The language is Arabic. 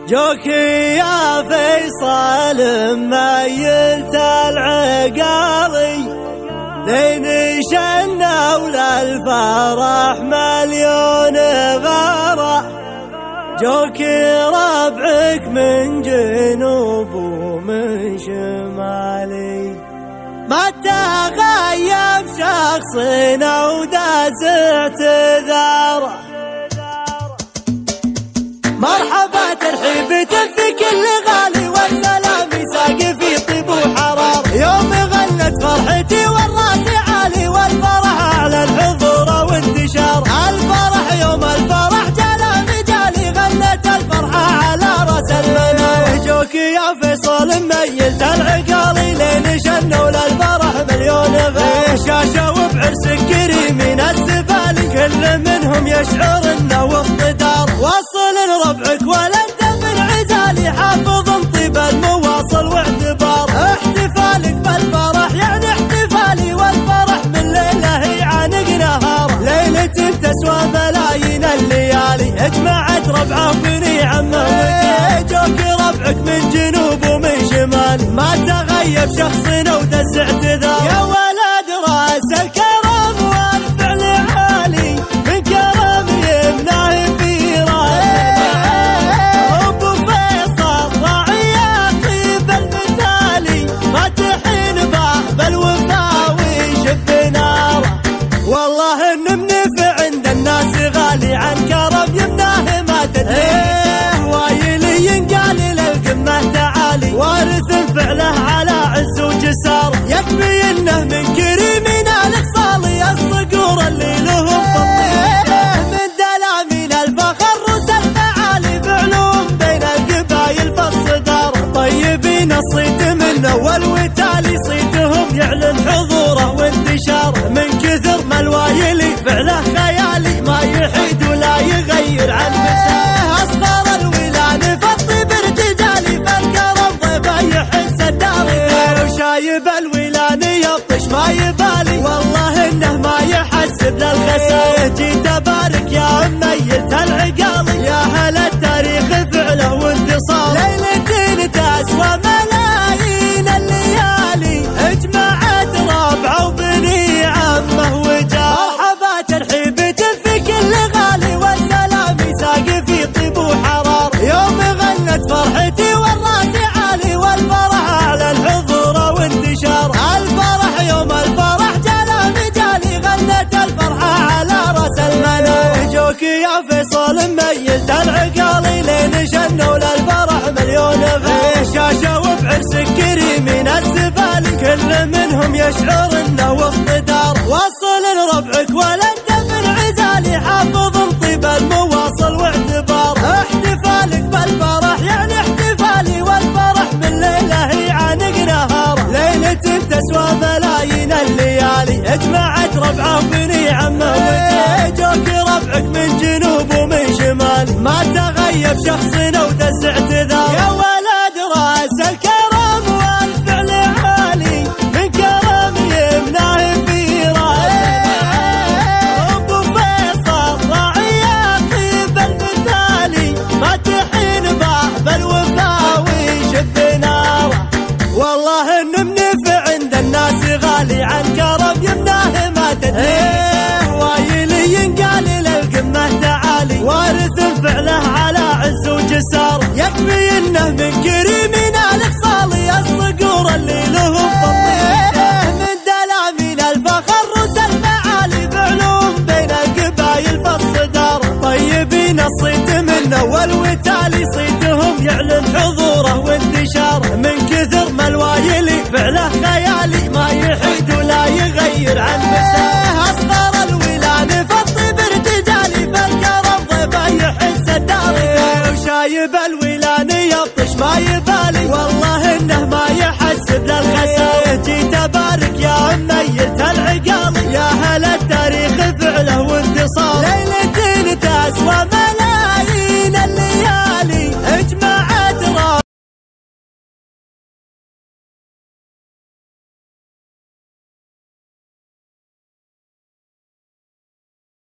جوكي يا فيصل ميلت العقالي لين شنوا للفرح مليون غارة. جوكي ربعك من جنوب ومن شمالي ما تغيب شخصنا وداز اعتذاره. مرحبا ترحيبة في كل غالي والسلام يساقي في طيب وحرارة. يوم غنت فرحتي والراس عالي والفرح أعلى الحضور وانتشار. الفرح يوم الفرح جلا مجالي غنت الفرحة على راس المنار. جوكي يا فيصل ميلت العقالي لين شنوا للفرح مليون غير. شاشة وبعرس كريمين الزبالي كل منهم يشعر انه وسط دار. وصل ربعك ولا انت من عزالي حافظ طيب المواصل واعتبار. احتفالك بالفرح يعني احتفالي والفرح من ليله يعانق نهار. ليلة تسوى ملايين الليالي اجمعت ربعه بني عمه. جوكي ربعك من جنوب ومن شمال ما تغيب شخصنا ودز اعتذار. يا ولد راس الكرم والفعل عالي من كرم يمناه في راس. ابو فيصل راعي طيب المثالي فاتحين باب الوفا ويشب ناره. والله ان منفع عند الناس غالي عن كرم يمناه ما تدري. وايلي ينقال للقمه تعالي وارث فعله على عز وجسار. يكفي انه من كريمين الاخصال الصقور اللي لهم فطير. من دلامين الفخر روس المعالي فعلهم بين القبايل فالصدار. طيبين الصيت من اول وتالي صيتهم يعلن حضوره وانتشار. من كثر ما الوايلي فعله خيالي ما يحيد ولا يغير عن مسار. اصغر الولان فالطيب ارتجالي فالكرم ضيفه يحس الداري. وشايب الولان يبطش ما يبالي والله انه ما يحسب للخسائر. جيت ابارك يا ميلت العقالي يا هل التاريخ فعله وانتصار. ليلتين تسوى ملايين الليالي اجمعت ربعه وبني عمه وجار. مرحبا ترحيبة في كل غالي والسلام يساقي في طيب وحرار. يوم غنت فرحتي والراس عالي والفرح اعلى الحضور وانتشار. الفرح يوم الفرح جلا مجالي غنت الفرحة على راس المنار. جوكي يا فيصل ميلت العقالي لين شنوا للفرح مليون غير. شاشة وبعرس كريمين الزبالي كل منهم يشعر انه وسط دار. وصل ربعك ولا انت من عزالي حافظ طيب المواصل واعتبار. احتفالك بالفرح يعني احتفالي والفرح من ليله يعانق نهار. ليلة تسوى ملايين الليالي اجمعت ربعه بني عمه. جوكي ربعك من جنوب ومن شمال ما تغيب شخصنا ودز اعتذار. يا ولد راس الكرم والفعل عالي من كرم يمناه في راس. ابو فيصل راعي طيب المثالي فاتحين باب الوفا ويشب ناره. والله ان منفع عند الناس غالي عن كرم يمناه ما تدري. وايلي ينقال للقمه تعالي وارث فعله على عز وجسار. يكفي انه من